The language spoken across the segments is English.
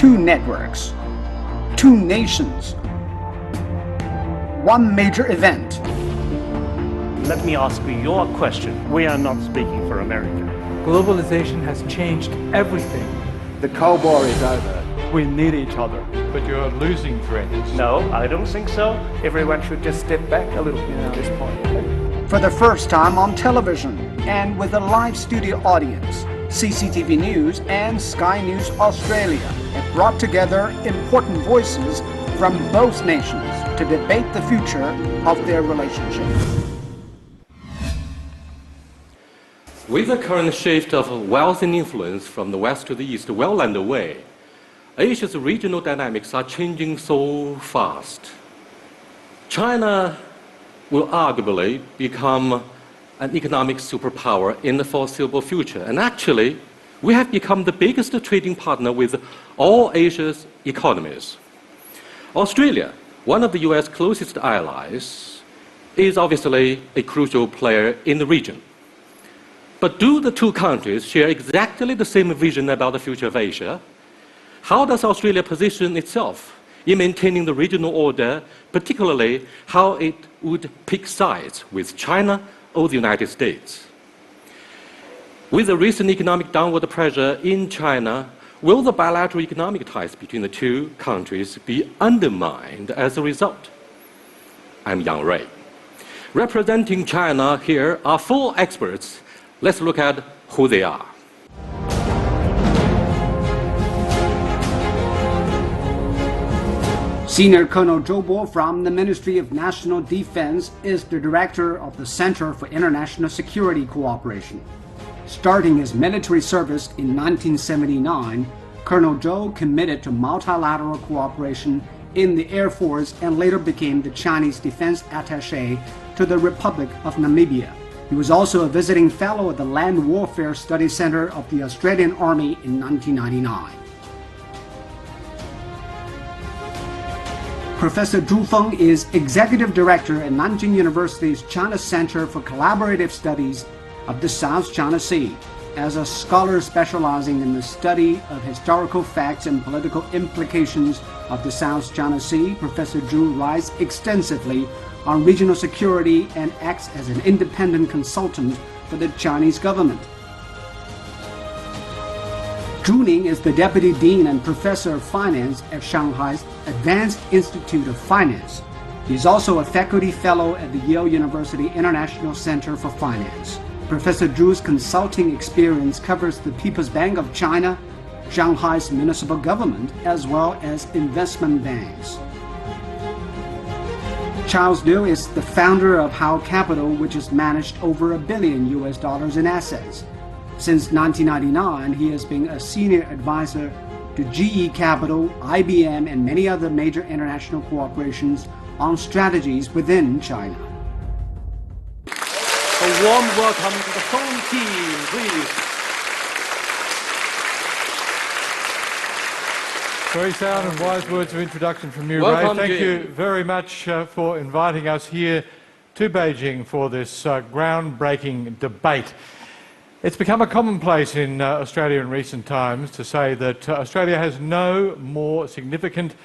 two networks, two nations, one major event. Let me ask you your question. We are not speaking for America. Globalization has changed everything. The Cold War is over. We need each other. But you're losing friends. No, I don't think so. Everyone should just step back a little bit at this point. For the first time on television and with a live studio audience, CCTV News and Sky News Australia have brought together important voices from both nations to debate the future of their relationship. With the current shift of wealth and influence from the west to the east well underway, Asia's regional dynamics are changing so fast. China will arguably become an economic superpower in the foreseeable future. And actually, we have become the biggest trading partner with all Asia's economies. Australia, one of the US closest allies, is obviously a crucial player in the region. But do the two countries share exactly the same vision about the future of Asia? How does Australia position itself in maintaining the regional order, particularly how it would pick sides with China or the United States? With the recent economic downward pressure in China, will the bilateral economic ties between the two countries be undermined as a result? I'm Yang Rui. Representing China here are four experts. Let's look at who they are. Senior Colonel Zhou Bo from the Ministry of National Defense is the director of the Center for International Security Cooperation. Starting his military service in 1979, Colonel Zhou committed to multilateral cooperation in the Air Force and later became the Chinese Defense Attaché to the Republic of Namibia. He was also a visiting fellow at the Land Warfare Study Center of the Australian Army in 1999. Professor Zhu Feng is Executive Director at Nanjing University's China Center for Collaborative Studies of the South China Sea. As a scholar specializing in the study of historical facts and political implications of the South China Sea, Professor Zhu writes extensively on regional security and acts as an independent consultant for the Chinese government. Zhu Ning is the Deputy Dean and Professor of Finance at Shanghai's Advanced Institute of Finance. He is also a faculty fellow at the Yale University International Center for Finance. Professor Zhu's consulting experience covers the People's Bank of China, Shanghai's municipal government, as well as investment banks. Charles Liu is the founder of How Capital, which has managed over $1 billion in assets. Since 1999, he has been a senior advisor to GE Capital, IBM, and many other major international corporations on strategies within China. A warm welcome to the home team, please. Very sound and wise words of introduction from you, Welcome, Ray. Thank Jim. you very much for inviting us here to Beijing for this groundbreaking debate. It's become a commonplace in Australia in recent times to say that Australia has no more significant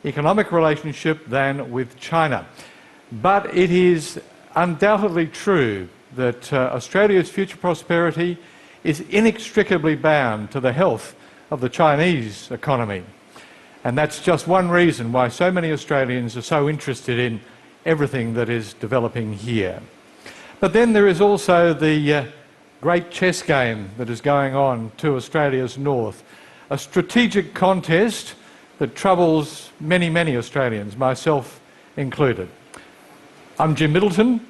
economic relationship than with China. But it is undoubtedly true that Australia's future prosperity is inextricably bound to the health of the Chinese economy. And that's just one reason why so many Australians are so interested in everything that is developing here. But then there is also the great chess game that is going on to Australia's north, a strategic contest that troubles many, many Australians, myself included. I'm Jim Middleton,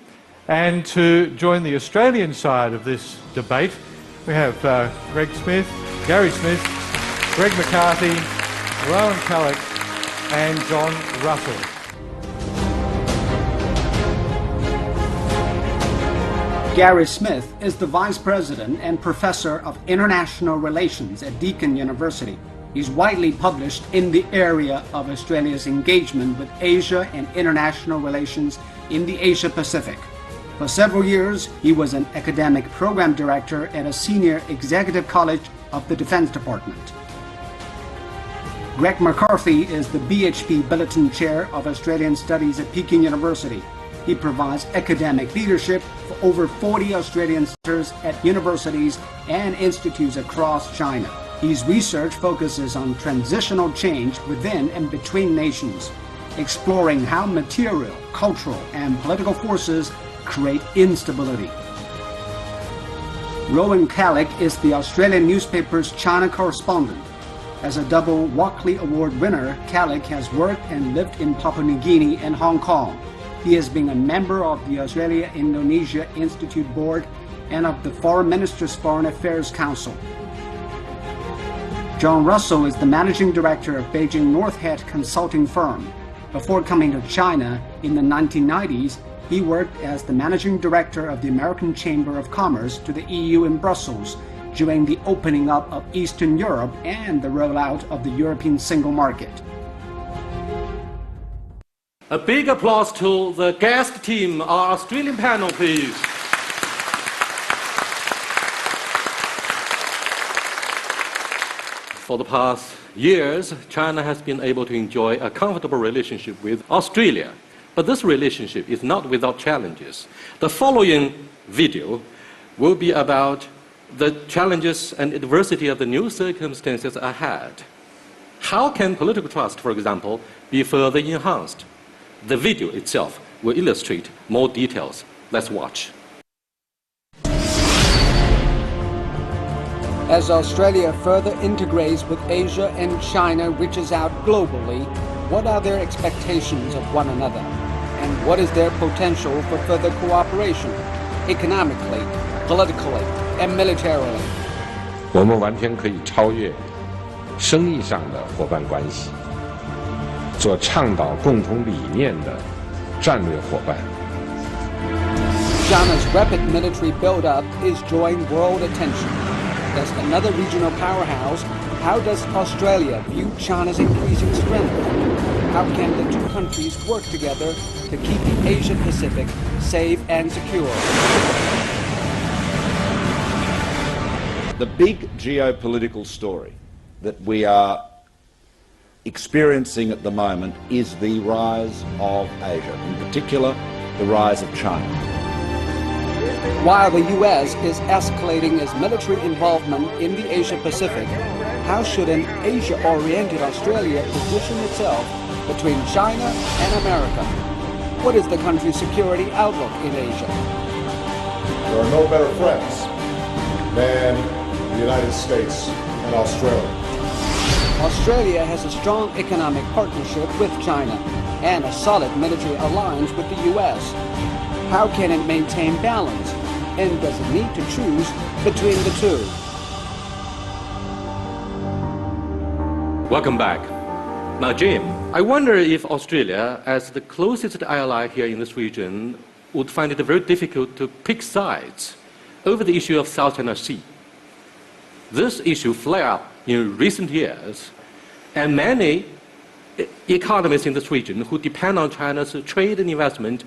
and to join the Australian side of this debate, we have Greg Smith, Gary Smith, Greg McCarthy, Rowan Callick, and John Russell. Gary Smith is the Vice President and Professor of International Relations at Deakin University. He's widely published in the area of Australia's engagement with Asia and international relations in the Asia-Pacific. For several years, he was an academic program director at a senior executive college of the Defense Department. Greg McCarthy is the BHP Billiton Chair of Australian Studies at Peking University. He provides academic leadership for over 40 Australian centers at universities and institutes across China. His research focuses on transitional change within and between nations, exploring how material, cultural, and political forces create instability. Rowan Callick is the Australian newspaper's China correspondent. As a double Walkley Award winner, Callick has worked and lived in Papua New Guinea and Hong Kong. He has been a member of the Australia-Indonesia Institute Board and of the Foreign Minister's Foreign Affairs Council. John Russell is the managing director of Beijing North Head consulting firm. Before coming to China in the 1990s, he worked as the managing director of the American Chamber of Commerce to the EU in Brussels during the opening up of Eastern Europe and the rollout of the European single market. A big applause to the guest team, our Australian panel, please. For the past years, China has been able to enjoy a comfortable relationship with Australia. But this relationship is not without challenges. The following video will be about the challenges and adversity of the new circumstances ahead. How can political trust, for example, be further enhanced? The video itself will illustrate more details. Let's watch. As Australia further integrates with Asia and China reaches out globally, what are their expectations of one another? And what is their potential for further cooperation, economically, politically, and militarily? 我们完全可以超越生意上的伙伴关系，做倡导共同理念的战略伙伴。China's rapid military buildup is drawing world attention. As another regional powerhouse, how does Australia view China's increasing strength? How can the two countries work together to keep the Asia-Pacific safe and secure? The big geopolitical story that we are experiencing at the moment is the rise of Asia, in particular the rise of China. While the U.S. is escalating its military involvement in the Asia-Pacific, how should an Asia-oriented Australia position itself between China and America? What is the country's security outlook in Asia? There are no better friends than the United States and Australia. Australia has a strong economic partnership with China and a solid military alliance with the U.S. How can it maintain balance? And does it need to choose between the two? Welcome back. Now, Jim, I wonder if Australia, as the closest ally here in this region, would find it very difficult to pick sides over the issue of South China Sea. This issue flared up in recent years, and many economists in this region who depend on China's trade and investment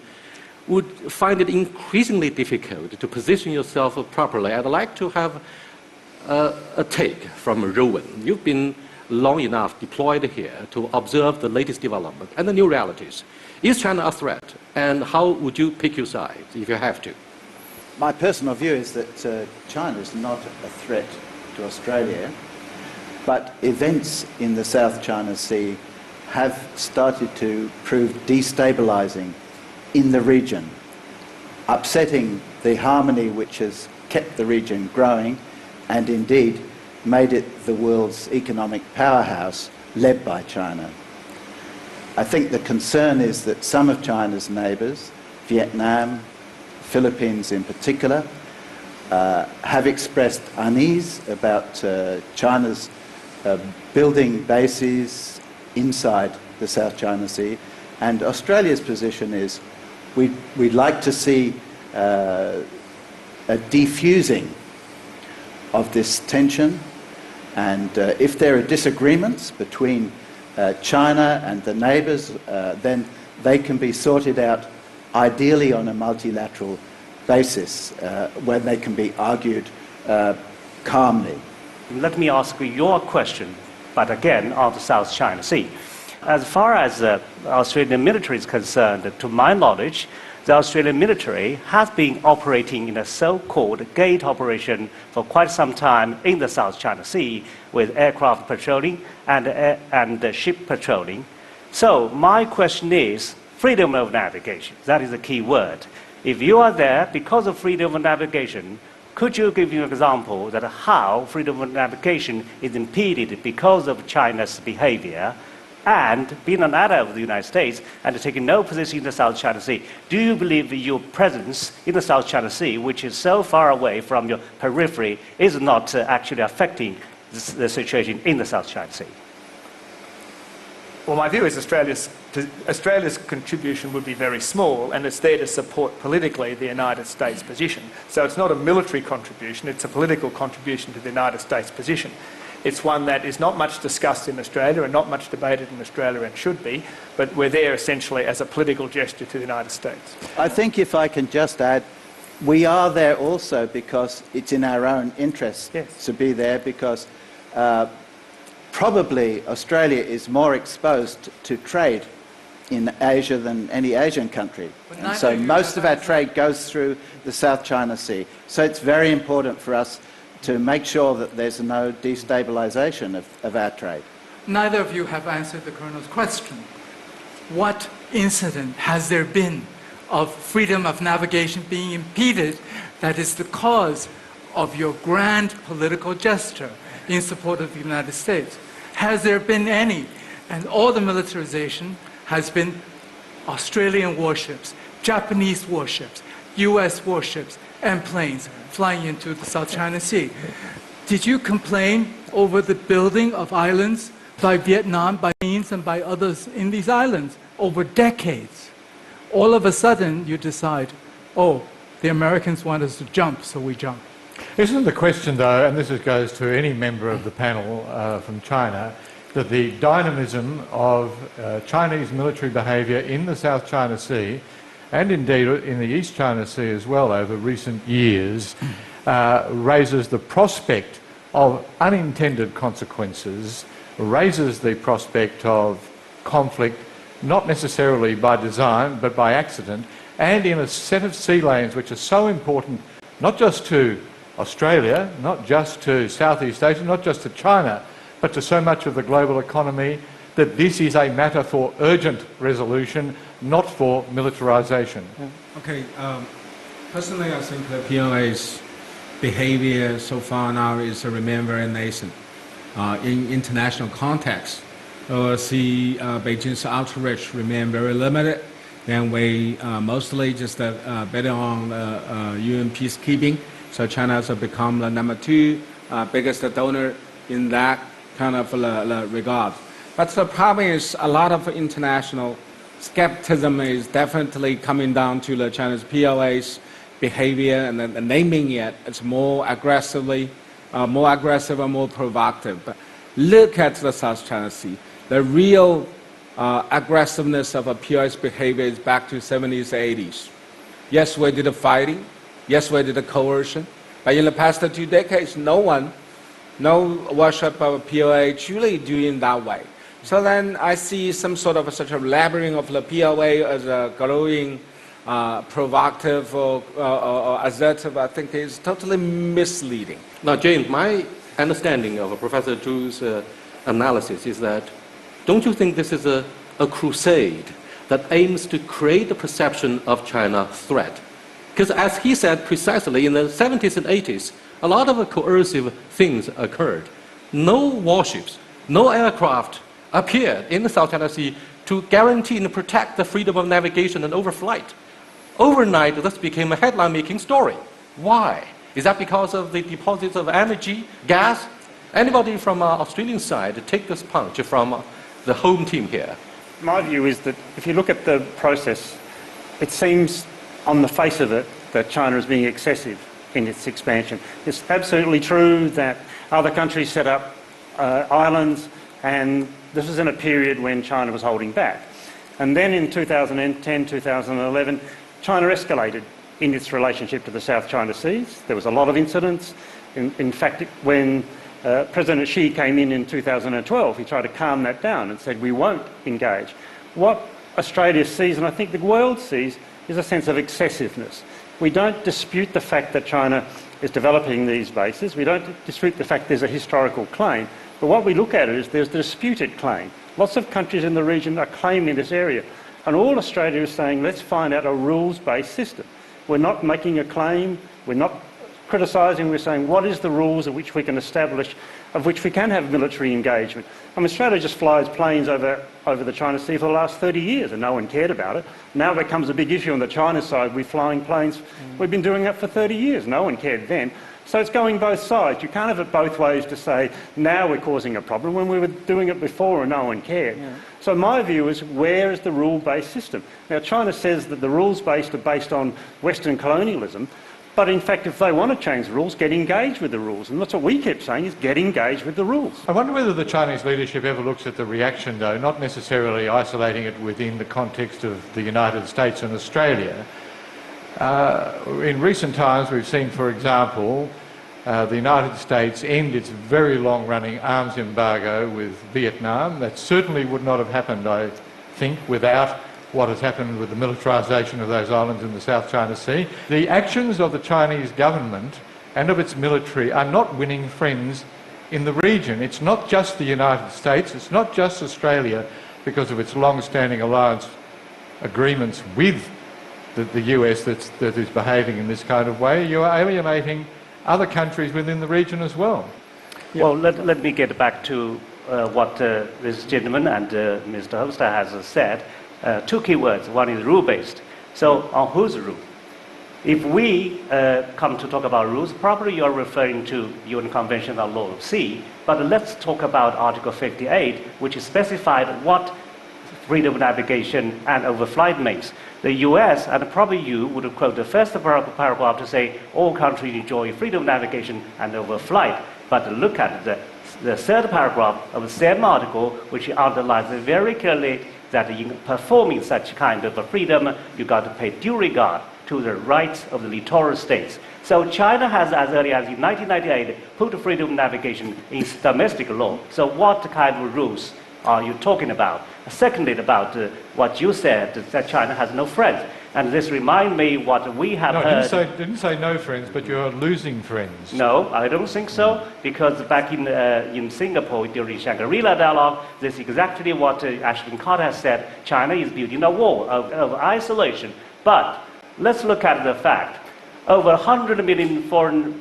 would find it increasingly difficult to position yourself properly. I'd like to have a take from Rowan. You've been long enough deployed here to observe the latest development and the new realities. Is China a threat, and how would you pick your side if you have to? My personal view is that China is not a threat to Australia, but events in the South China Sea have started to prove destabilizing in the region, upsetting the harmony which has kept the region growing and indeed made it the world's economic powerhouse led by China. I think the concern is that some of China's neighbours, Vietnam, Philippines in particular, have expressed unease about China's building bases inside the South China Sea, and Australia's position is we'd like to see a defusing of this tension, and if there are disagreements between China and the neighbours, then they can be sorted out ideally on a multilateral basis where they can be argued calmly. Let me ask you your question. but again on the South China Sea. As far as the Australian military is concerned, to my knowledge, the Australian military has been operating in a so-called gate operation for quite some time in the South China Sea with aircraft patrolling and ship patrolling. So my question is freedom of navigation. That is the key word. If you are there because of freedom of navigation, could you give me an example that how freedom of navigation is impeded because of China's behavior? And being an ally of the United States and taking no position in the South China Sea, do you believe your presence in the South China Sea, which is so far away from your periphery, is not actually affecting the situation in the South China Sea? Well, my view is Australia's contribution would be very small, and it's there to support politically the United States position. So it's not a military contribution, it's a political contribution to the United States position. It's one that is not much discussed in Australia and not much debated in Australia and should be, but we're there essentially as a political gesture to the United States. I think if I can just add, we are there also because it's in our own interest to be there, because probably Australia is more exposed to trade in Asia than any Asian country. And so most of our trade goes through the South China Sea. So it's very important for us to make sure that there's no destabilization of our trade. Neither of you have answered the Colonel's question. What incident has there been of freedom of navigation being impeded that is the cause of your grand political gesture in support of the United States? Has there been any? And all the militarization has been Australian warships, Japanese warships, US warships, and planes flying into the South China Sea. Did you complain over the building of islands by Vietnam, by Philippines, and by others in these islands over decades? All of a sudden, you decide, oh, the Americans want us to jump, so we jump. Isn't the question, though, and this goes to any member of the panel from China, that the dynamism of Chinese military behaviour in the South China Sea, and indeed in the East China Sea as well over recent years, raises the prospect of unintended consequences, raises the prospect of conflict, not necessarily by design but by accident, and in a set of sea lanes which are so important not just to Australia, not just to Southeast Asia, not just to China, but to so much of the global economy, that this is a matter for urgent resolution, not for militarization. Okay, personally I think the PLA's behavior so far now is remain very nascent. In international context, we see Beijing's outreach remain very limited, and we mostly just betting on UN peacekeeping. So China has become the #2 biggest donor in that kind of regard. But the problem is a lot of international skepticism is definitely coming down to the Chinese PLA's behavior, and then naming it, it's more aggressive and more provocative. But look at the South China Sea. The real aggressiveness of a PLA's behavior is back to 70s, 80s. Yes, we did the fighting. Yes, we did the coercion. But in the past 2 decades, no worship of PLA truly doing that way. So then I see some sort of such a labyrinth of the PLA as a growing, provocative or assertive. I think is totally misleading. Now, James, my understanding of Professor Zhu's analysis is that, don't you think this is a crusade that aims to create the perception of China threat? Because as he said precisely, in the 70s and 80s, a lot of coercive things occurred. No warships, no aircraft appeared in the South China Sea to guarantee and protect the freedom of navigation and overflight. Overnight, this became a headline-making story. Why? Is that because of the deposits of energy, gas? Anybody from Australian side take this punch from the home team here? My view is that if you look at the process, it seems on the face of it that China is being excessive in its expansion. It's absolutely true that other countries set up islands, and this was in a period when China was holding back. And then in 2010, 2011, China escalated in its relationship to the South China Seas. There was a lot of incidents. In fact, when President Xi came in 2012. He tried to calm that down and said, we won't engage. What Australia sees, and I think the world sees, is a sense of excessiveness. We don't dispute the fact that China is developing these bases. We don't dispute the fact there's a historical claim. But what we look at is there's the disputed claim. Lots of countries in the region are claiming this area. And all Australia is saying, let's find out a rules-based system. We're not making a claim. We're not criticising. We're saying, what is the rules of which we can establish, of which we can have military engagement? I mean, Australia just flies planes over the China Sea for the last 30 years and no one cared about it. Now it becomes a big issue on the China side. We're flying planes. We've been doing that for 30 years. No one cared then. So it's going both sides. You can't have it both ways to say, now we're causing a problem when we were doing it before and no one cared. Yeah. So my view is, where is the rule-based system? Now, China says that the rules-based are based on Western colonialism. But in fact, if they want to change the rules, get engaged with the rules. And that's what we kept saying, is get engaged with the rules. I wonder whether the Chinese leadership ever looks at the reaction, though, not necessarily isolating it within the context of the United States and Australia. In recent times, we've seen, for example, the United States end its very long-running arms embargo with Vietnam. That certainly would not have happened, I think, without what has happened with the militarisation of those islands in the South China Sea. The actions of the Chinese government and of its military are not winning friends in the region. It's not just the United States, it's not just Australia, because of its long-standing alliance agreements with the US that is behaving in this kind of way. You are alienating other countries within the region as well. Yeah. Well, let me get back to what this gentleman and Mr. Hofstad has said. Two key words. One is rule-based. So on whose rule? If we come to talk about rules, probably you're referring to UN Convention on Law of Sea, but let's talk about Article 58, which is specified what freedom of navigation and overflight means. The US, and probably you, would have quoted the first paragraph to say all countries enjoy freedom of navigation and overflight. But look at the third paragraph of the same article, which underlines very clearly that in performing such kind of a freedom, you got to pay due regard to the rights of the littoral states. So China has, as early as in 1998, put freedom of navigation in its domestic law. So what kind of rules are you talking about? Secondly, about what you said, that China has no friends. And this reminds me what we have heard. I didn't say no friends, but you're losing friends. No, I don't think so, because back in Singapore during Shangri-La dialogue, this is exactly what Ashton Carter has said. China is building a wall of isolation. But let's look at the fact. Over 100 million foreign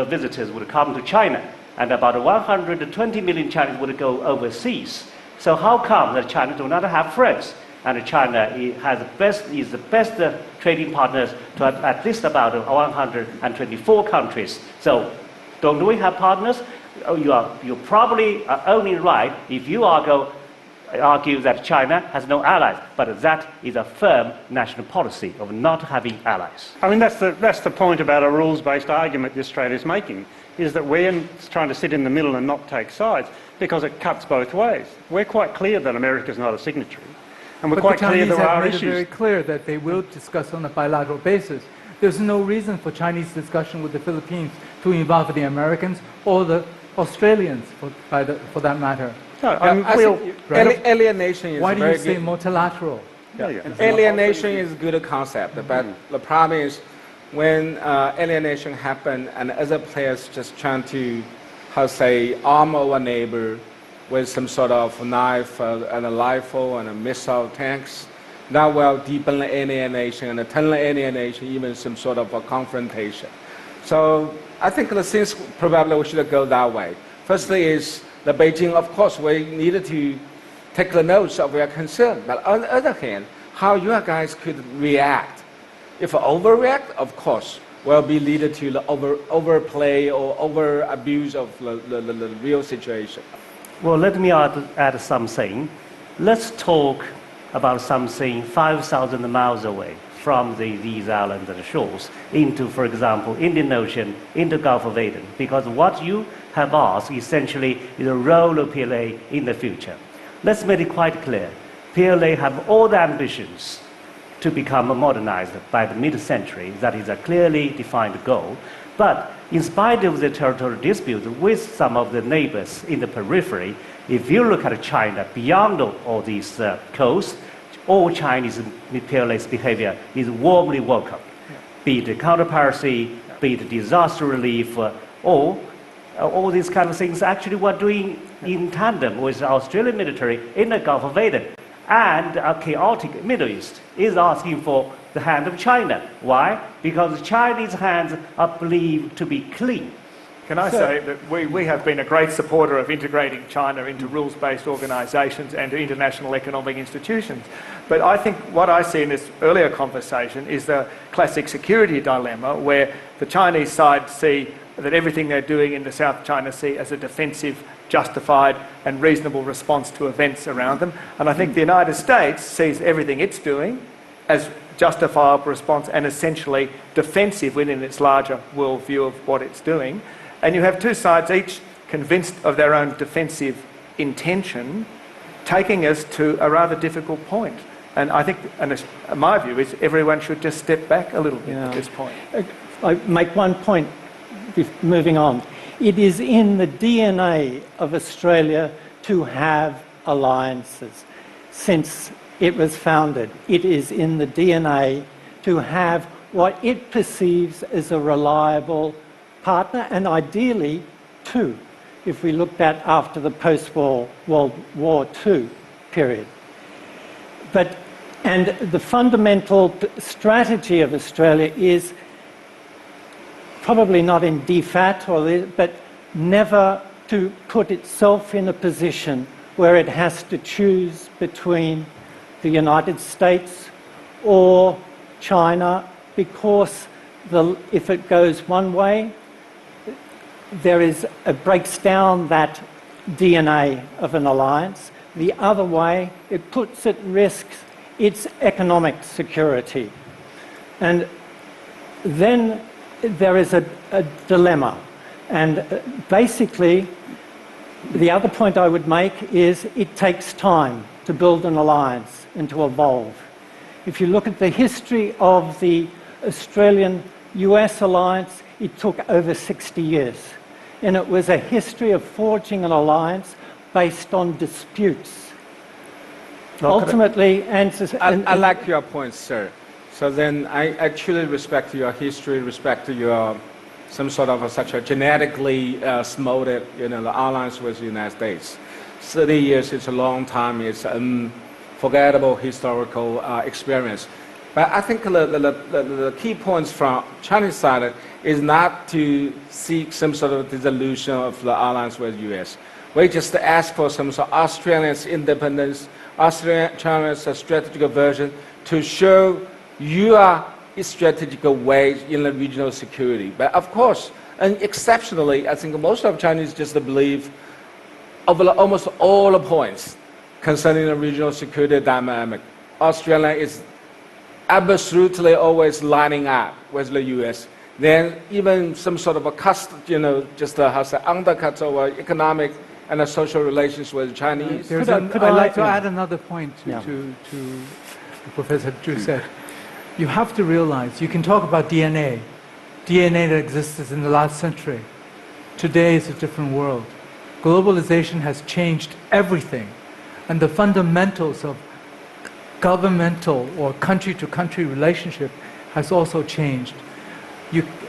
visitors would come to China, and about 120 million Chinese would go overseas. So how come that China do not have friends? And China is the best trading partners to at least about 124 countries. So don't we have partners? You probably are only right if you argue that China has no allies, but that is a firm national policy of not having allies. I mean, that's the point about a rules-based argument that Australia is making, is that we're trying to sit in the middle and not take sides, because it cuts both ways. We're quite clear that America is not a signatory. And we're quite clear there are issues. But the Chinese have made it very clear that they will discuss on a bilateral basis. There's no reason for Chinese discussion with the Philippines to involve the Americans or the Australians, for that matter. Alienation is Why do very you say good. multilateral? Alienation is a good concept, but the problem is when alienation happens and other players just trying to, arm our neighbor with some sort of knife and a rifle and a missile tanks, that will deepen alienation and turn alienation, even some sort of a confrontation. So I think the things probably we should go that way. Firstly is the Beijing, of course, we needed to take the notes of your concern. But on the other hand, how you guys could react. If overreact, of course, will be leading to the overplay or over abuse of the real situation. Well, let me add something. Let's talk about something 5,000 miles away from these islands and shores into, for example, Indian Ocean, into Gulf of Aden. Because what you have asked essentially is the role of PLA in the future. Let's make it quite clear. PLA have all the ambitions to become modernized by the mid-century. That is a clearly defined goal. But in spite of the territorial dispute with some of the neighbors in the periphery, if you look at China beyond all these coasts, all Chinese imperialist behavior is warmly welcome. Be it counter-piracy, be it disaster relief, or all these kind of things actually we're doing in tandem with the Australian military in the Gulf of Aden. And a chaotic Middle East is asking for the hand of China. Why? Because Chinese hands are believed to be clean. Can I say that we have been a great supporter of integrating China into rules-based organisations and to international economic institutions. But I think what I see in this earlier conversation is the classic security dilemma where the Chinese side see that everything they're doing in the South China Sea as a defensive, justified and reasonable response to events around them. And I think the United States sees everything it's doing as justifiable response and essentially defensive within its larger worldview of what it's doing. And you have two sides, each convinced of their own defensive intention, taking us to a rather difficult point. And I think, and my view is, everyone should just step back a little bit at this point. I make one point, moving on. It is in the DNA of Australia to have alliances. Since it was founded, it is in the DNA to have what it perceives as a reliable partner, and ideally two, if we looked at after the post-war World War II period. And the fundamental strategy of Australia is probably not in defat, but never to put itself in a position where it has to choose between the United States or China, because if it goes one way, it breaks down that DNA of an alliance. The other way, it puts at risk its economic security. And then there is a dilemma. And basically, the other point I would make is it takes time to build an alliance and to evolve. If you look at the history of the Australian-US alliance, it took over 60 years. And it was a history of forging an alliance based on disputes. Ultimately, I like your point, sir. So then I truly respect your history, respect your some sort of such a genetically molded, the alliance with the United States. 30 years is a long time. It's an unforgettable historical experience. But I think the key points from Chinese side is not to seek some sort of dissolution of the alliance with the U.S. We just ask for some sort of Australia's independence, China's strategic version to show your strategic way in the regional security. But of course, and exceptionally, I think most of Chinese just believe of almost all the points concerning the regional security dynamic. Australia is absolutely always lining up with the U.S. Then even some sort of a undercuts our economic and social relations with the Chinese. Could I like to add another point to Professor Zhu said? You have to realize, you can talk about DNA that existed in the last century. Today is a different world. Globalization has changed everything, and the fundamentals of governmental or country-to-country relationship has also changed.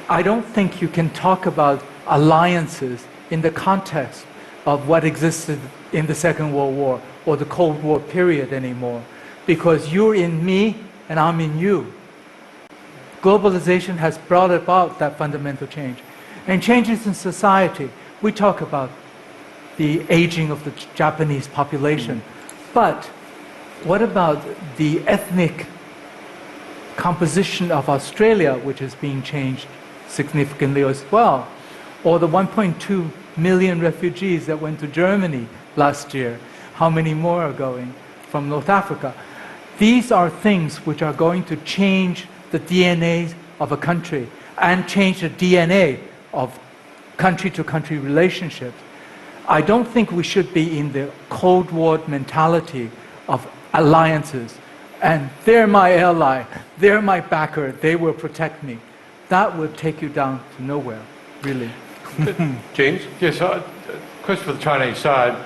I don't think you can talk about alliances in the context of what existed in the Second World War or the Cold War period anymore, because you're in me and I'm in you. Globalization has brought about that fundamental change. And changes in society, we talk about the aging of the Japanese population, but what about the ethnic composition of Australia, which is being changed significantly as well? Or the 1.2 million refugees that went to Germany last year? How many more are going from North Africa? These are things which are going to change the DNA of a country and change the DNA of country-to-country relationships. I don't think we should be in the Cold War mentality of alliances. And they're my ally, they're my backer, they will protect me. that would take you down to nowhere, really. James? Yes, question for the Chinese side.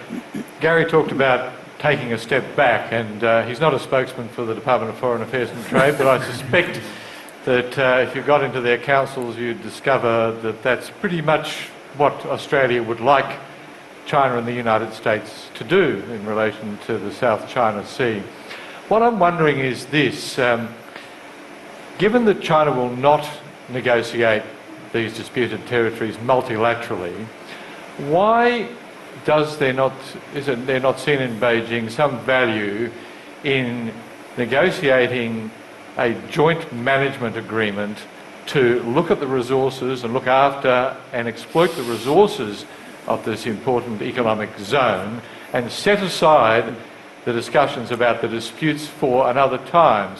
Gary talked about taking a step back, and he's not a spokesman for the Department of Foreign Affairs and Trade, but I suspect that if you got into their councils, you'd discover that that's pretty much what Australia would like China and the United States to do in relation to the South China Sea. What I'm wondering is this. Given that China will not negotiate these disputed territories multilaterally, why is there not seen in Beijing some value in negotiating a joint management agreement to look at the resources and look after and exploit the resources of this important economic zone and set aside the discussions about the disputes for another time?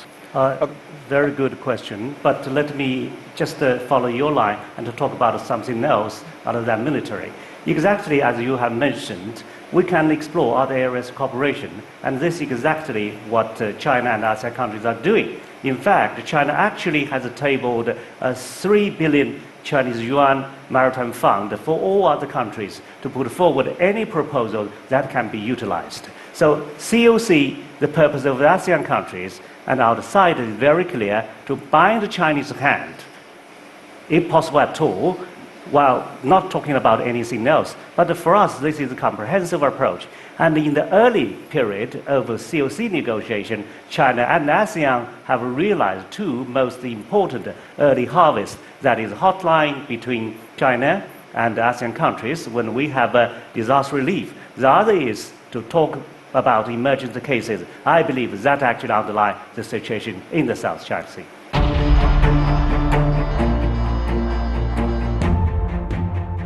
Very good question, but let me just follow your line and to talk about something else other than military. Exactly as you have mentioned, we can explore other areas of cooperation, and this is exactly what China and ASEAN countries are doing. In fact, China actually has tabled a 3 billion Chinese yuan maritime fund for all other countries to put forward any proposal that can be utilized. So COC, the purpose of the ASEAN countries, and our side is very clear, to bind the Chinese hand, if possible at all, while not talking about anything else. But for us, this is a comprehensive approach. And in the early period of COC negotiation, China and ASEAN have realized two most important early harvests. That is hotline between China and ASEAN countries when we have disaster relief. The other is to talk about emergency cases. I believe that actually underlies the situation in the South China Sea.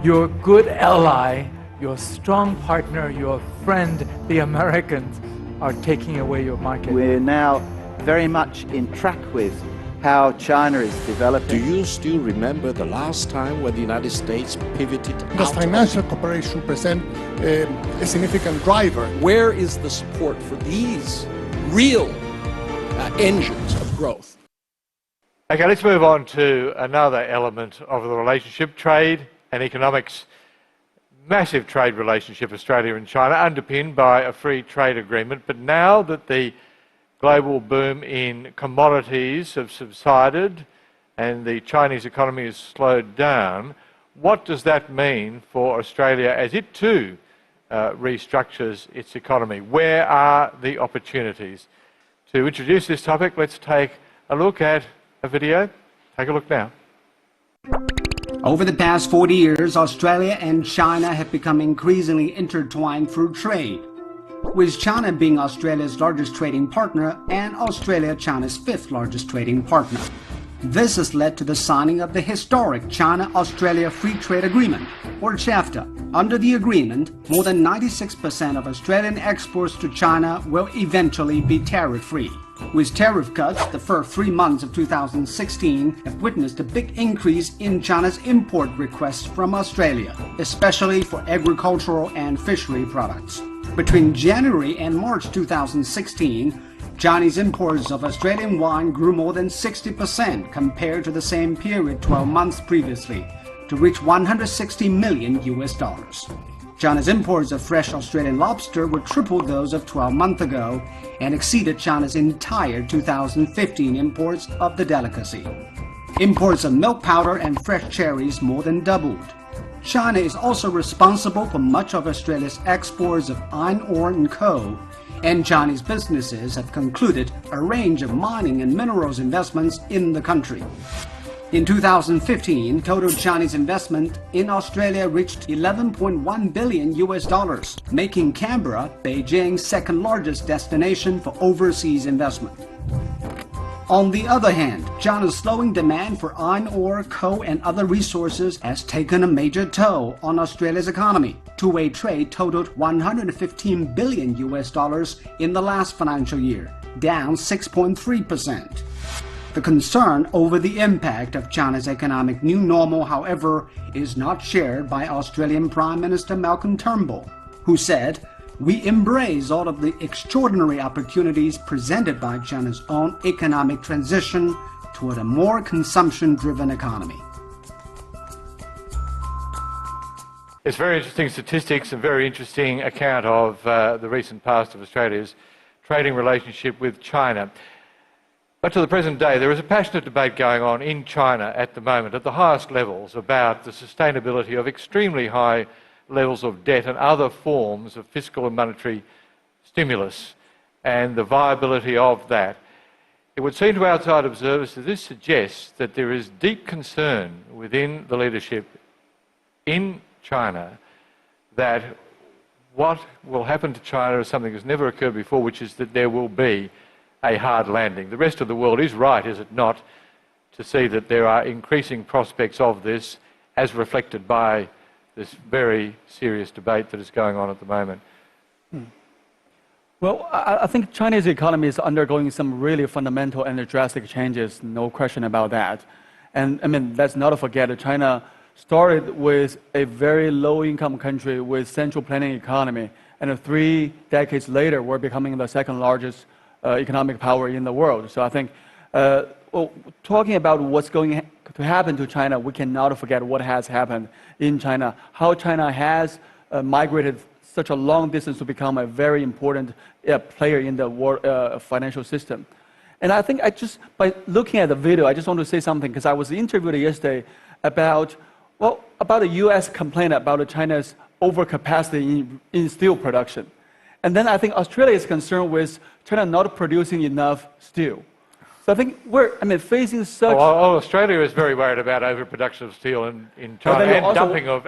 Your good ally, your strong partner, your friend, the Americans, are taking away your market. We're now very much in track with how China is developing. Do you still remember the last time when the United States pivoted Does out financial cooperation present a significant driver? Where is the support for these real engines of growth? Okay, let's move on to another element of the relationship, trade and economics. Massive trade relationship, Australia and China, underpinned by a free trade agreement. But now that the global boom in commodities have subsided and the Chinese economy has slowed down, what does that mean for Australia as it too restructures its economy? Where are the opportunities? To introduce this topic, let's take a look at a video. Take a look now. Over the past 40 years, Australia and China have become increasingly intertwined through trade, with China being Australia's largest trading partner and Australia China's fifth largest trading partner. This has led to the signing of the historic China-Australia Free Trade Agreement, or CHAFTA. Under the agreement, more than 96% of Australian exports to China will eventually be tariff-free. With tariff cuts, the first 3 months of 2016 have witnessed a big increase in China's import requests from Australia, especially for agricultural and fishery products. Between January and March 2016, Chinese imports of Australian wine grew more than 60% compared to the same period 12 months previously, to reach $160 million. China's imports of fresh Australian lobster were triple those of 12 months ago and exceeded China's entire 2015 imports of the delicacy. Imports of milk powder and fresh cherries more than doubled. China is also responsible for much of Australia's exports of iron ore and coal, and Chinese businesses have concluded a range of mining and minerals investments in the country. In 2015, total Chinese investment in Australia reached $11.1 billion, making Canberra Beijing's second largest destination for overseas investment. On the other hand, China's slowing demand for iron ore, coal and other resources has taken a major toll on Australia's economy. Two-way trade totaled $115 billion in the last financial year, down 6.3%. The concern over the impact of China's economic new normal, however, is not shared by Australian Prime Minister Malcolm Turnbull, who said, "We embrace all of the extraordinary opportunities presented by China's own economic transition, toward a more consumption-driven economy. It's very interesting statistics and very interesting account of the recent past of Australia's trading relationship with China. But to the present day, there is a passionate debate going on in China at the moment, at the highest levels, about the sustainability of extremely high levels of debt and other forms of fiscal and monetary stimulus, and the viability of that. It would seem to outside observers that this suggests that there is deep concern within the leadership in China that what will happen to China is something that's never occurred before, which is that there will be a hard landing. The rest of the world is right, is it not, to see that there are increasing prospects of this, as reflected by this very serious debate that is going on at the moment. Well, I think China's economy is undergoing some really fundamental and drastic changes, no question about that. And I mean, let's not forget that China started with a very low-income country with central planning economy, and 3 decades later, we're becoming the second largest economic power in the world. So I think, talking about what's going to happen to China, we cannot forget what has happened in China, how China has migrated such a long distance to become a very important player in the world financial system. And I think by looking at the video, I just want to say something, because I was interviewed yesterday about the U.S. complaint about China's overcapacity in steel production. And then I think Australia is concerned with China not producing enough steel. So I think we're facing such... Australia is very worried about overproduction of steel in China, and dumping of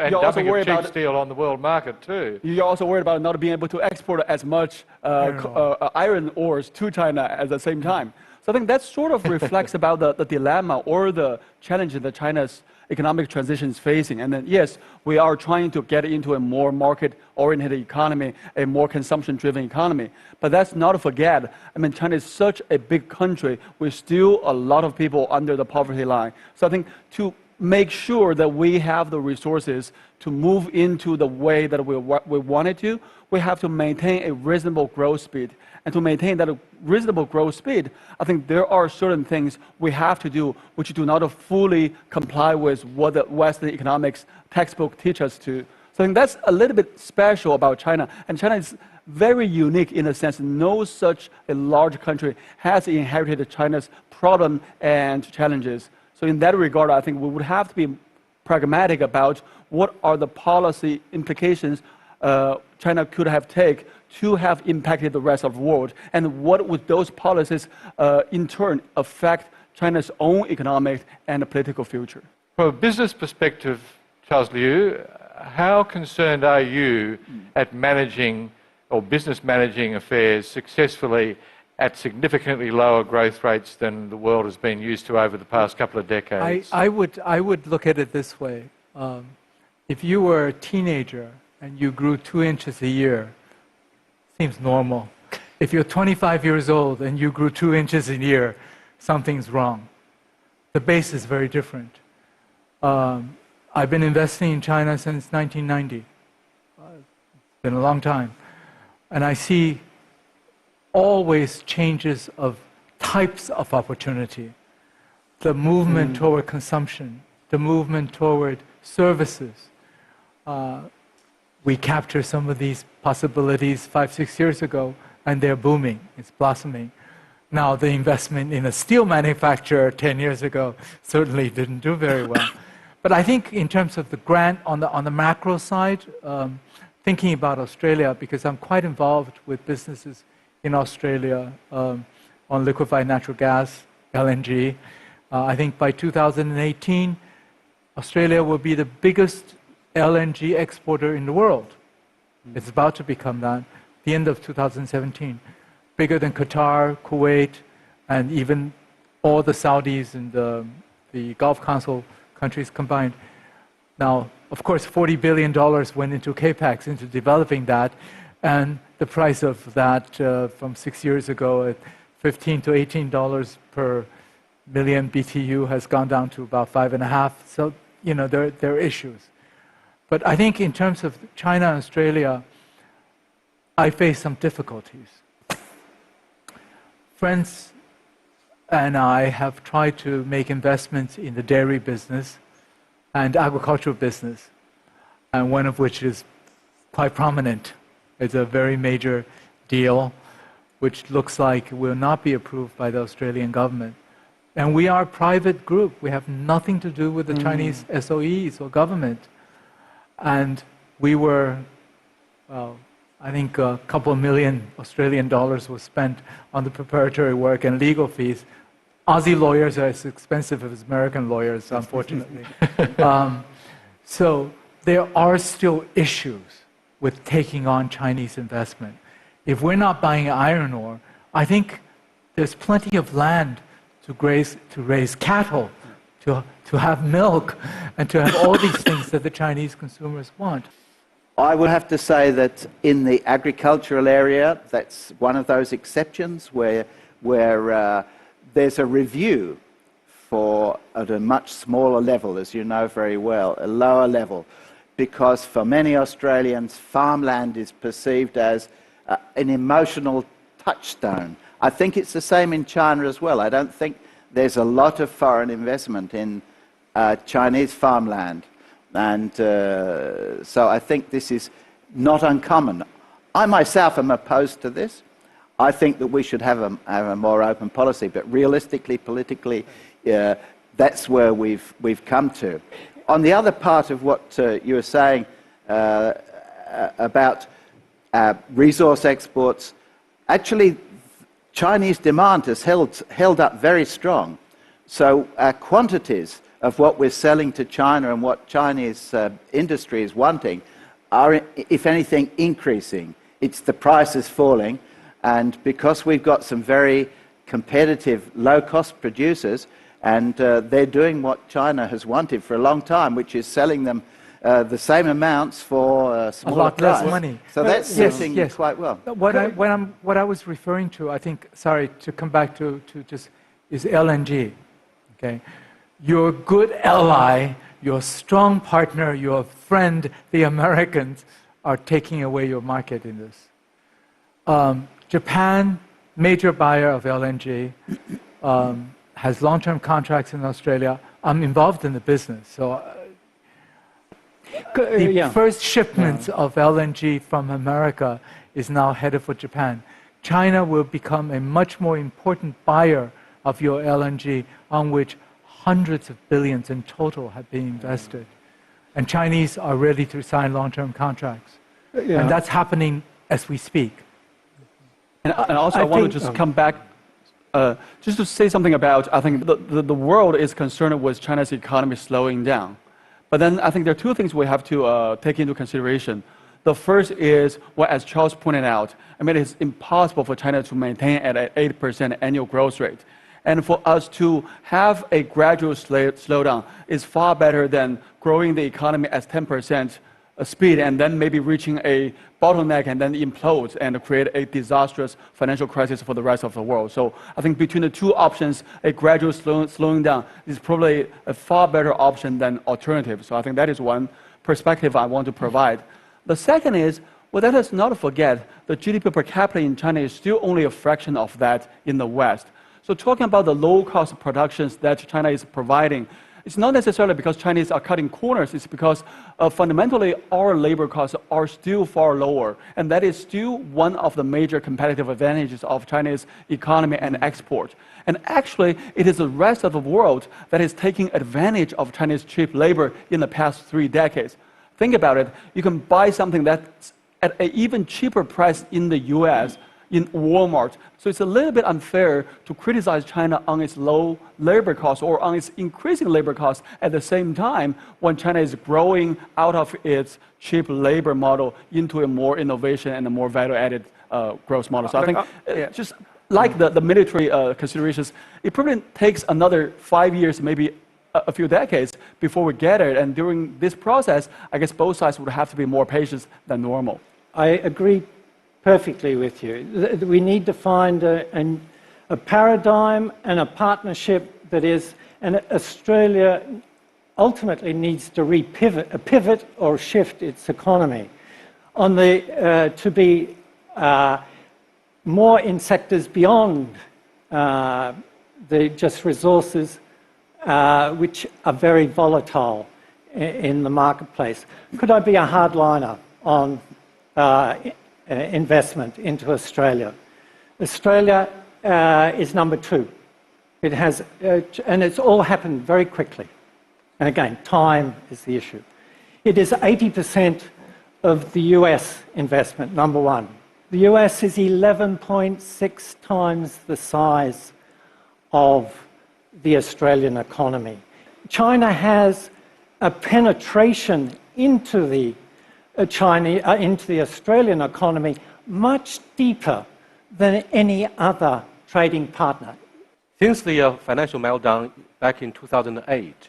cheap steel on the world market too. You're also worried about not being able to export as much iron ores to China at the same time. So I think that sort of reflects about the dilemma or the challenge that China's economic transition is facing. And then, yes, we are trying to get into a more market-oriented economy, a more consumption-driven economy. But let's not forget, China is such a big country with still a lot of people under the poverty line. So I think to make sure that we have the resources to move into the way that we wanted to, we have to maintain a reasonable growth speed. And to maintain that reasonable growth speed, I think there are certain things we have to do which do not fully comply with what the Western economics textbook teaches us to. So I think that's a little bit special about China. And China is very unique in a sense. No such a large country has inherited China's problem and challenges. So in that regard, I think we would have to be pragmatic about what are the policy implications China could have taken to have impacted the rest of the world, and what would those policies in turn affect China's own economic and political future. From a business perspective, Charles Liu, how concerned are you at managing or business managing affairs successfully at significantly lower growth rates than the world has been used to over the past couple of decades? I would look at it this way. If you were a teenager and you grew 2 inches a year, seems normal. If you're 25 years old and you grew 2 inches a year, something's wrong. The base is very different. I've been investing in China since 1990. It's been a long time. And I see always changes of types of opportunity. The movement toward consumption, the movement toward services. We captured some of these possibilities 5-6 years ago, and they're booming. It's blossoming. Now, the investment in a steel manufacturer 10 years ago certainly didn't do very well. But I think in terms of the on the macro side, thinking about Australia, because I'm quite involved with businesses in Australia on liquefied natural gas, LNG. I think by 2018, Australia will be the biggest LNG exporter in the world. It's about to become that, the end of 2017. Bigger than Qatar, Kuwait, and even all the Saudis and the Gulf Council countries combined. Now, of course, $40 billion went into CAPEX, into developing that, and the price of that from 6 years ago at $15 to $18 per million BTU has gone down to about 5.5. So, there are issues. But I think in terms of China and Australia, I face some difficulties. Friends and I have tried to make investments in the dairy business and agricultural business, and one of which is quite prominent. It's a very major deal, which looks like will not be approved by the Australian government. And we are a private group. We have nothing to do with the Chinese SOEs or government. And we were, well, I think a couple of million Australian dollars was spent on the preparatory work and legal fees. Aussie lawyers are as expensive as American lawyers, unfortunately. So there are still issues with taking on Chinese investment. If we're not buying iron ore, I think there's plenty of land to raise cattle, to have milk, and to have all these things that the Chinese consumers want. I would have to say that in the agricultural area, that's one of those exceptions where there's a review at a much smaller level, as you know very well, a lower level, because for many Australians, farmland is perceived as an emotional touchstone. I think it's the same in China as well. I don't think there's a lot of foreign investment in Chinese farmland. And so I think this is not uncommon. I myself am opposed to this. I think that we should have a more open policy, but realistically, politically, that's where we've come to. On the other part of what you were saying about resource exports, actually Chinese demand has held up very strong. So quantities of what we're selling to China and what Chinese industry is wanting are, if anything, increasing. It's the price is falling, and because we've got some very competitive, low-cost producers, and they're doing what China has wanted for a long time, which is selling them the same amounts for a smaller a lot price. less money. So that's suiting quite well. What I was referring to, I think, sorry, to come back to just, is LNG. Okay, your good ally, your strong partner, your friend, the Americans, are taking away your market in this. Japan, major buyer of LNG, has long-term contracts in Australia. I'm involved in the business, so the first shipments of LNG from America is now headed for Japan. China will become a much more important buyer of your LNG, on which hundreds of billions in total have been invested. And Chinese are ready to sign long-term contracts. And that's happening as we speak. And also I want to just come back just to say something about, I think the world is concerned with China's economy slowing down. But then I think there are two things we have to take into consideration. The first is, well, as Charles pointed out, I mean, it's impossible for China to maintain at an 8% annual growth rate. And for us to have a gradual slowdown is far better than growing the economy at 10% speed and then maybe reaching a bottleneck and then implode and create a disastrous financial crisis for the rest of the world. So I think between the two options, a gradual slowing down is probably a far better option than alternative. So I think that is one perspective I want to provide. The second is, well, let us not forget the GDP per capita in China is still only a fraction of that in the West. So talking about the low-cost productions that China is providing, it's not necessarily because Chinese are cutting corners, it's because fundamentally our labor costs are still far lower, and that is still one of the major competitive advantages of Chinese economy and export. And actually, it is the rest of the world that is taking advantage of Chinese cheap labor in the past 3 decades. Think about it, you can buy something that's at an even cheaper price in the US, in Walmart. So it's a little bit unfair to criticize China on its low labor costs or on its increasing labor costs at the same time when China is growing out of its cheap labor model into a more innovation and a more value-added growth model. So I think just like the military considerations, it probably takes another 5 years, maybe a few decades before we get it. And during this process, I guess both sides would have to be more patient than normal. I agree perfectly with you. We need to find a paradigm and a partnership that is, and Australia ultimately needs to pivot or shift its economy on to be more in sectors beyond They're just resources which are very volatile in the marketplace. Could I be a hardliner on investment into Australia? Australia is number 2. It has, and it's all happened very quickly. And again, time is the issue. It is 80% of the US investment, number 1. The US is 11.6 times the size of the Australian economy. China has a penetration into the Australian economy much deeper than any other trading partner. Since the financial meltdown back in 2008,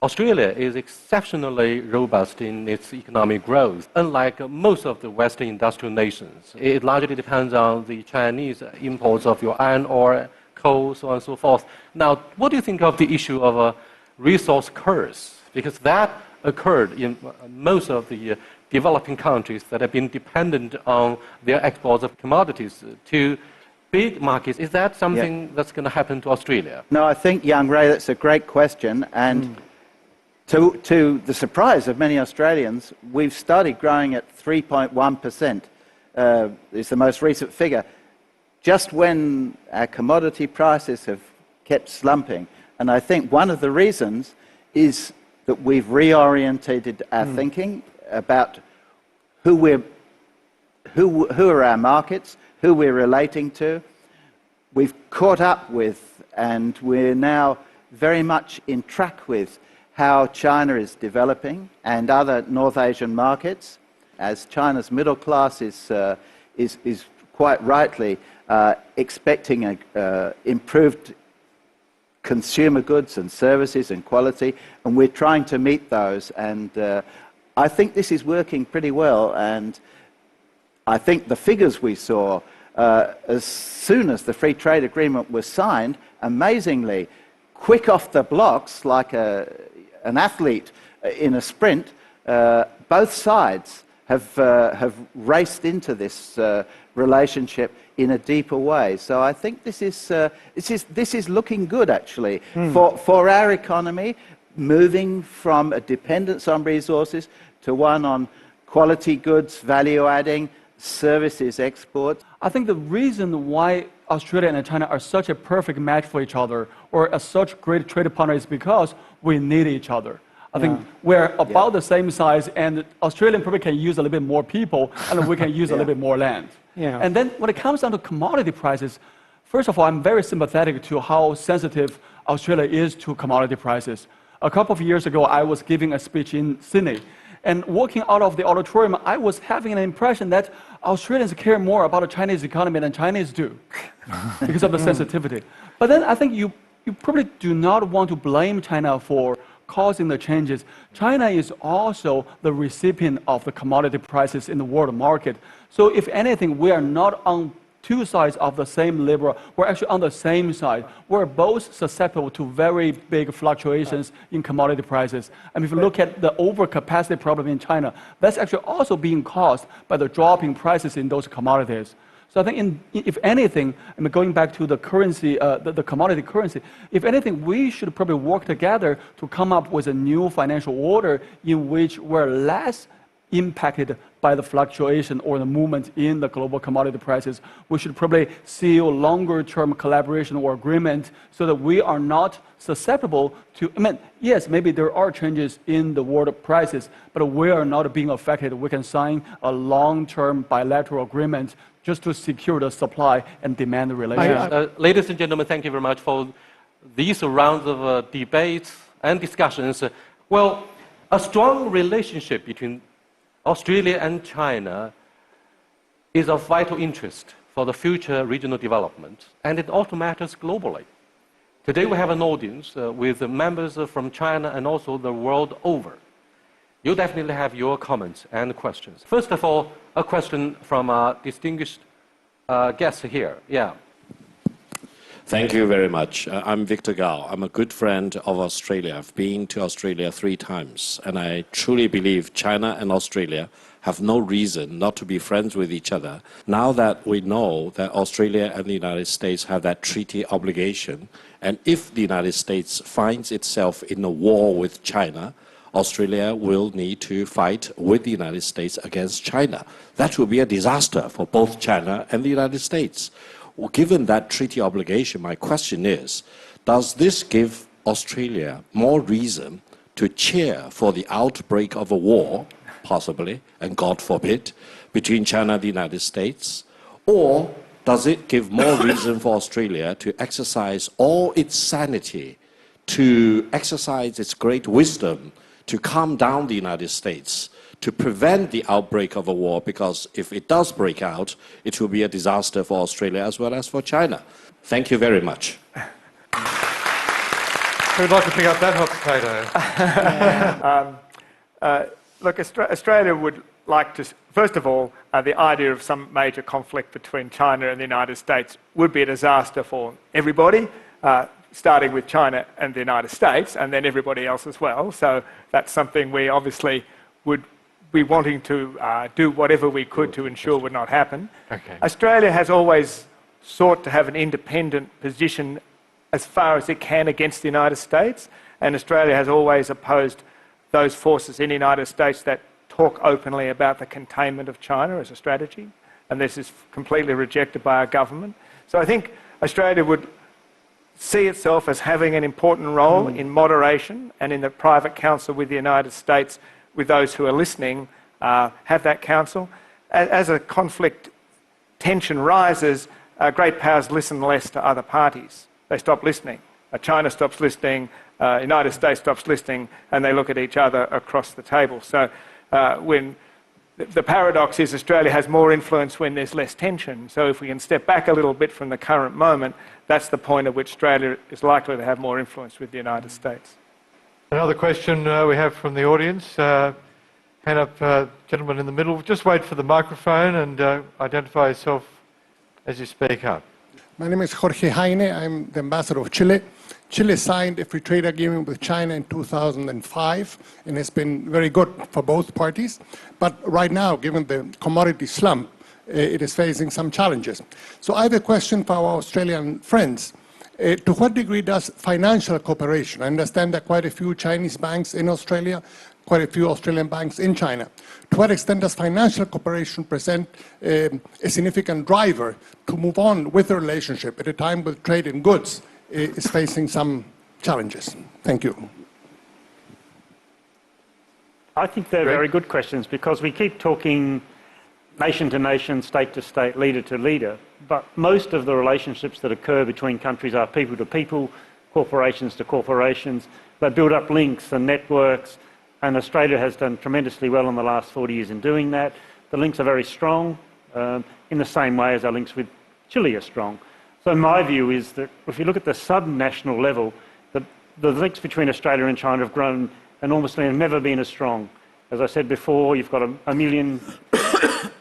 Australia is exceptionally robust in its economic growth. Unlike most of the Western industrial nations, it largely depends on the Chinese imports of your iron ore, coal, so on and so forth. Now, what do you think of the issue of a resource curse? Because that occurred in most of the developing countries that have been dependent on their exports of commodities to big markets. Is that something that's going to happen to Australia? No, I think, Young Ray, that's a great question. And to the surprise of many Australians, we've started growing at 3.1%. Is the most recent figure. Just when our commodity prices have kept slumping. And I think one of the reasons is that we've reorientated our thinking about who are our markets, who we're relating to. We've caught up with, and we're now very much in track with how China is developing and other North Asian markets, as China's middle class is quite rightly expecting improved consumer goods and services and quality, and we're trying to meet those. And I think this is working pretty well, and I think the figures we saw as soon as the free trade agreement was signed, amazingly, quick off the blocks like an athlete in a sprint, both sides have raced into this relationship in a deeper way. So I think this is looking good, actually, for our economy, moving from a dependence on resources to one on quality goods, value adding, services, exports. I think the reason why Australia and China are such a perfect match for each other, or such great trade partners, is because we need each other. I think we're about the same size, and Australian probably can use a little bit more people, and we can use a little bit more land. And then when it comes down to commodity prices, first of all, I'm very sympathetic to how sensitive Australia is to commodity prices. A couple of years ago, I was giving a speech in Sydney, and walking out of the auditorium, I was having an impression that Australians care more about the Chinese economy than Chinese do, because of the sensitivity. But then I think you probably do not want to blame China for causing the changes. China is also the recipient of the commodity prices in the world market. So if anything, we are not on two sides of the same lever. We're actually on the same side. We're both susceptible to very big fluctuations in commodity prices. And if you look at the overcapacity problem in China, that's actually also being caused by the dropping prices in those commodities. So I think, if anything, I mean, going back to the currency, the commodity currency, if anything, we should probably work together to come up with a new financial order in which we're less impacted by the fluctuation or the movement in the global commodity prices. We should probably seal longer-term collaboration or agreement so that we are not susceptible to, I mean, yes, maybe there are changes in the world prices, but we are not being affected. We can sign a long-term bilateral agreement just to secure the supply and demand relations. Ladies and gentlemen, thank you very much for these rounds of debates and discussions. Well, a strong relationship between Australia and China is of vital interest for the future regional development, and it also matters globally. Today we have an audience with members from China and also the world over. You definitely have your comments and questions. First of all, a question from our distinguished guest here. Yeah. Thank you very much. I'm Victor Gao. I'm a good friend of Australia. I've been to Australia 3 times, and I truly believe China and Australia have no reason not to be friends with each other. Now that we know that Australia and the United States have that treaty obligation, and if the United States finds itself in a war with China, Australia will need to fight with the United States against China. That will be a disaster for both China and the United States. Well, given that treaty obligation, my question is, does this give Australia more reason to cheer for the outbreak of a war, possibly, and God forbid, between China and the United States? Or does it give more reason for Australia to exercise all its sanity, to exercise its great wisdom, to calm down the United States, to prevent the outbreak of a war? Because if it does break out, it will be a disaster for Australia as well as for China. Thank you very much. Who'd like to pick up that hot potato? Look, Australia would like to, first of all, the idea of some major conflict between China and the United States would be a disaster for everybody, starting with China and the United States, and then everybody else as well. So that's something we obviously would be wanting to do whatever we could to ensure would not happen. Okay. Australia has always sought to have an independent position as far as it can against the United States, and Australia has always opposed those forces in the United States that talk openly about the containment of China as a strategy, and this is completely rejected by our government. So I think Australia would see itself as having an important role in moderation and in the private council with the United States, with those who are listening, have that council. As a conflict tension rises, great powers listen less to other parties. They stop listening. China stops listening, United States stops listening, and they look at each other across the table. So when the paradox is Australia has more influence when there's less tension. So if we can step back a little bit from the current moment, that's the point at which Australia is likely to have more influence with the United States. Another question we have from the audience. Hand up, gentleman in the middle. Just wait for the microphone and identify yourself as you speak up. My name is Jorge Jaime. I'm the ambassador of Chile. Chile signed a free trade agreement with China in 2005, and it's been very good for both parties. But right now, given the commodity slump, it is facing some challenges. So I have a question for our Australian friends. To what degree does financial cooperation, I understand that quite a few Chinese banks in Australia, quite a few Australian banks in China, to what extent does financial cooperation present a significant driver to move on with the relationship at a time when trade in goods is facing some challenges? Thank you. I think they're very good questions, because we keep talking nation to nation, state to state, leader to leader, but most of the relationships that occur between countries are people to people, corporations to corporations. They build up links and networks, and Australia has done tremendously well in the last 40 years in doing that. The links are very strong, in the same way as our links with Chile are strong. So my view is that if you look at the sub-national level, the links between Australia and China have grown enormously and never been as strong. As I said before, you've got a million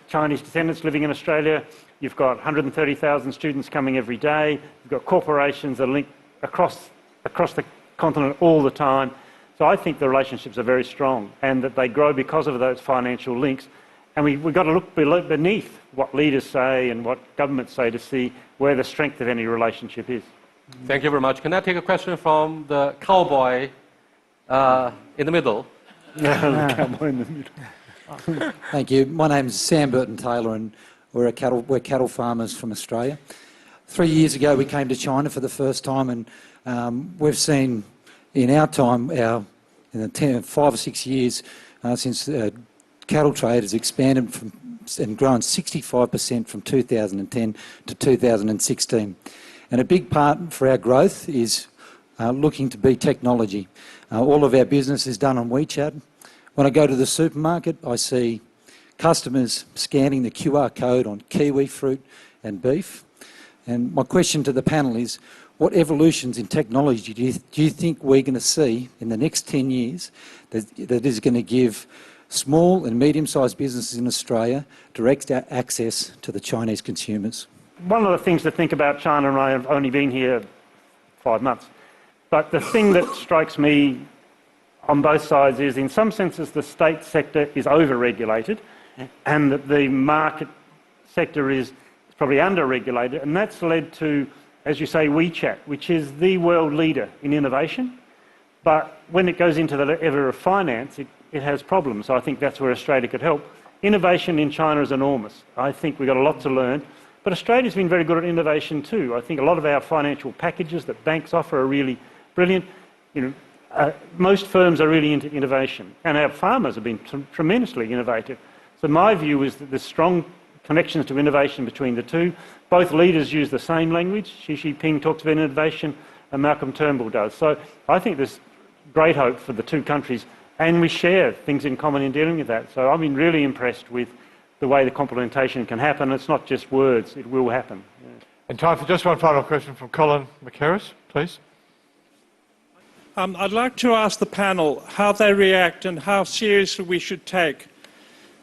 Chinese descendants living in Australia, you've got 130,000 students coming every day, you've got corporations that are linked across the continent all the time. So I think the relationships are very strong, and that they grow because of those financial links. And we've got to look beneath what leaders say and what governments say to see where the strength of any relationship is. Thank you very much. Can I take a question from the cowboy in the middle? The cowboy in the middle. Thank you. My name's Sam Burton-Taylor, and we're cattle farmers from Australia. 3 years ago we came to China for the first time, and we've seen in our time, in the 5 or 6 years since cattle trade has expanded and grown 65% from 2010 to 2016. And a big part for our growth is looking to be technology. All of our business is done on WeChat. When I go to the supermarket, I see customers scanning the QR code on kiwi fruit and beef. And my question to the panel is, what evolutions in technology do you think we're going to see in the next 10 years that is going to give small and medium-sized businesses in Australia direct access to the Chinese consumers? One of the things to think about China, and I have only been here 5 months, but the thing that strikes me on both sides is, in some senses, the state sector is over-regulated. and that the market sector is probably under-regulated, and that's led to, as you say, WeChat, which is the world leader in innovation. But when it goes into the area of finance, it has problems. So I think that's where Australia could help. Innovation in China is enormous. I think we've got a lot to learn. But Australia's been very good at innovation too. I think a lot of our financial packages that banks offer are really brilliant. Most firms are really into innovation. And our farmers have been tremendously innovative. So my view is that there's strong connections to innovation between the two. Both leaders use the same language. Xi Jinping talks about innovation and Malcolm Turnbull does. So I think there's great hope for the two countries, and we share things in common in dealing with that. So I've been really impressed with the way the complementation can happen. It's not just words, it will happen. Yeah. And time for just one final question from Colin McCarris, please. I'd like to ask the panel how they react and how seriously we should take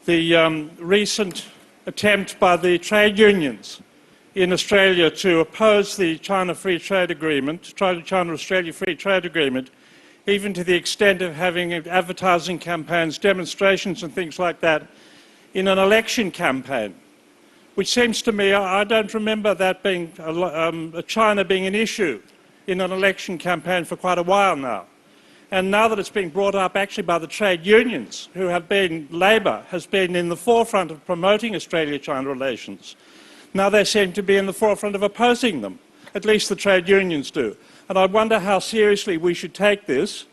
the recent attempt by the trade unions in Australia to oppose the China Free Trade Agreement, China-Australia Free Trade Agreement, even to the extent of having advertising campaigns, demonstrations and things like that in an election campaign, which seems to me, I don't remember that being, China being an issue in an election campaign for quite a while now. And now that it's being brought up actually by the trade unions, who have been, Labor has been in the forefront of promoting Australia-China relations, now they seem to be in the forefront of opposing them. At least the trade unions do. And I wonder how seriously we should take this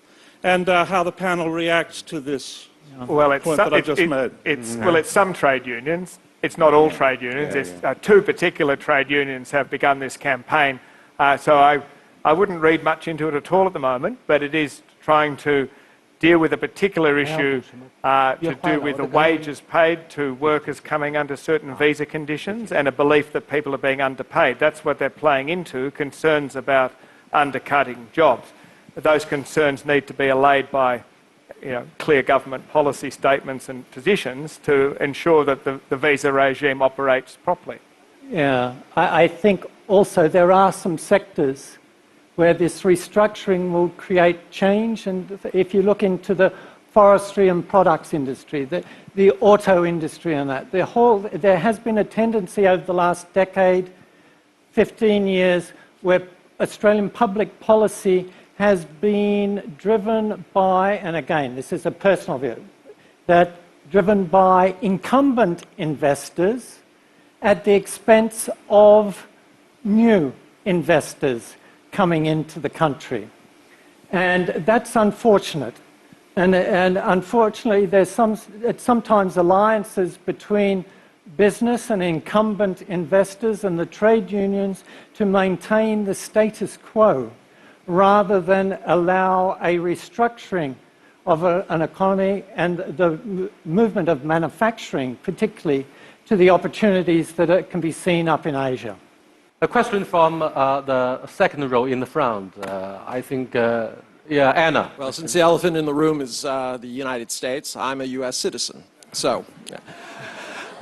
and how the panel reacts to this point that I just made. Well, it's some trade unions. It's not all trade unions. Two particular trade unions have begun this campaign. So I wouldn't read much into it at all at the moment, but it is trying to deal with a particular issue to do with the wages paid to workers coming under certain visa conditions and a belief that people are being underpaid. That's what they're playing into, concerns about undercutting jobs. Those concerns need to be allayed by clear government policy statements and positions to ensure that the visa regime operates properly. Yeah, I think also there are some sectors where this restructuring will create change. And if you look into the forestry and products industry, the auto industry and that, there has been a tendency over the last decade, 15 years, where Australian public policy has been driven by, and again, this is a personal view, that driven by incumbent investors at the expense of new investors coming into the country. And that's unfortunate. And unfortunately, there's sometimes alliances between business and incumbent investors and the trade unions to maintain the status quo rather than allow a restructuring of an economy and the movement of manufacturing, particularly to the opportunities that can be seen up in Asia. A question from the second row in the front. I think, Anna. Well, since the elephant in the room is the United States, I'm a U.S. citizen. So,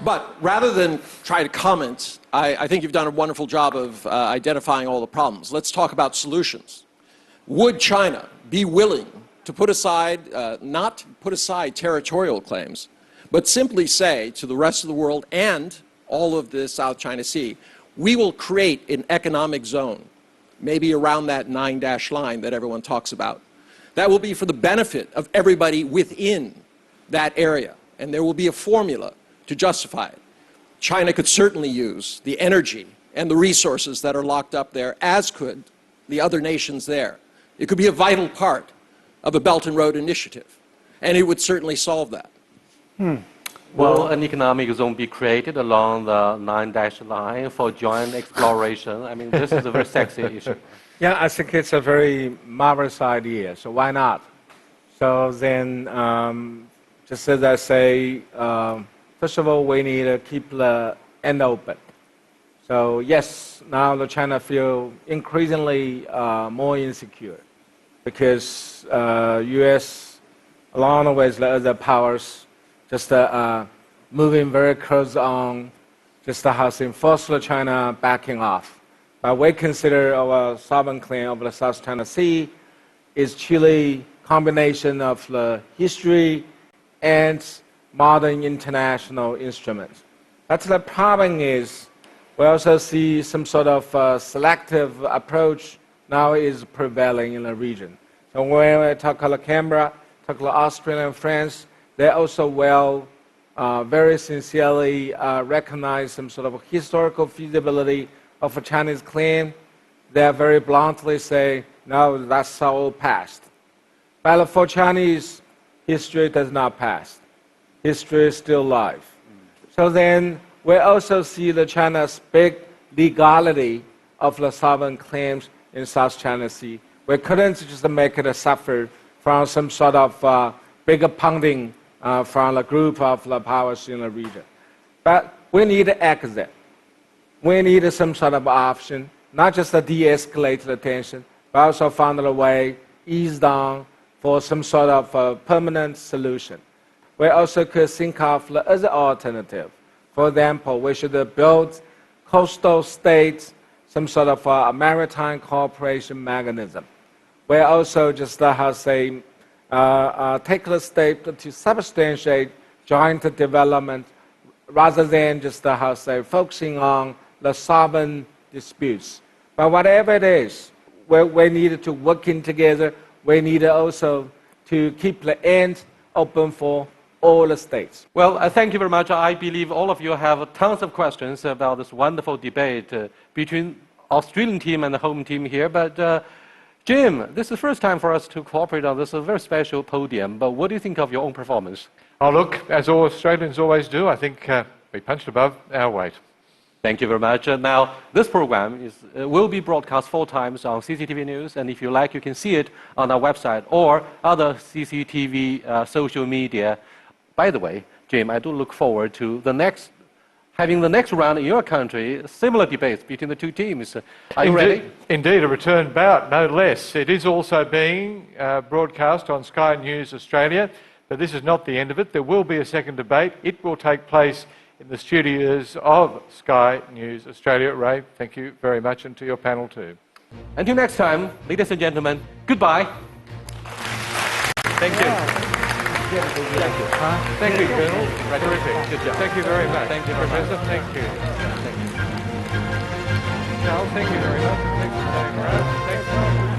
but rather than try to comment, I think you've done a wonderful job of identifying all the problems. Let's talk about solutions. Would China be willing to put aside, not put aside territorial claims, but simply say to the rest of the world and all of the South China Sea, we will create an economic zone, maybe around that 9-dash line that everyone talks about. That will be for the benefit of everybody within that area, and there will be a formula to justify it. China could certainly use the energy and the resources that are locked up there, as could the other nations there. It could be a vital part of a Belt and Road Initiative, and it would certainly solve that. Will an economic zone be created along the 9-dash line for joint exploration? I mean, this is a very sexy issue. Yeah, I think it's a very marvelous idea, so why not? So then, just as I say, first of all, we need to keep the end open. So yes, now the China feel increasingly more insecure because U.S. along with the other powers just moving very close on just has enforced China backing off. But we consider our sovereign claim of the South China Sea is truly combination of the history and modern international instruments. But the problem is we also see some sort of selective approach now is prevailing in the region. So when we talk about Canberra, talk about Australia and France, they also very sincerely recognize some sort of historical feasibility of a Chinese claim. They very bluntly say, no, that's all past. But for Chinese, history does not pass. History is still alive. So then we also see the China's big legality of the sovereign claims in South China Sea. We couldn't just make it suffer from some sort of bigger pounding from the group of the powers in the region. But we need an exit. We need some sort of option, not just to de-escalate the tension, but also find a way, ease down for some sort of permanent solution. We also could think of the other alternative. For example, we should build coastal states, some sort of a maritime cooperation mechanism. We also just take the step to substantiate joint development rather than just focusing on the sovereign disputes. But whatever it is, we need to work in together. We need also to keep the end open for all the states. Well, thank you very much. I believe all of you have tons of questions about this wonderful debate between Australian team and the home team here. But Jim, this is the first time for us to cooperate on this very special podium. But what do you think of your own performance? Oh, look, as all Australians always do, I think we punched above our weight. Thank you very much. Now, this program will be broadcast 4 times on CCTV News, and if you like, you can see it on our website or other CCTV social media. By the way, Jim, I do look forward to having the next round in your country, similar debates between the 2 teams. Are you ready? Indeed, a return bout, no less. It is also being broadcast on Sky News Australia, but this is not the end of it. There will be a second debate. It will take place in the studios of Sky News Australia. Ray, thank you very much, and to your panel too. Until next time, ladies and gentlemen, goodbye. Thank you. Thank you. Thank you, Colonel. Terrific. Good job. Thank you very much. Thank you, Professor. Thank you. No, thank you very much. Thanks for staying around. Thanks.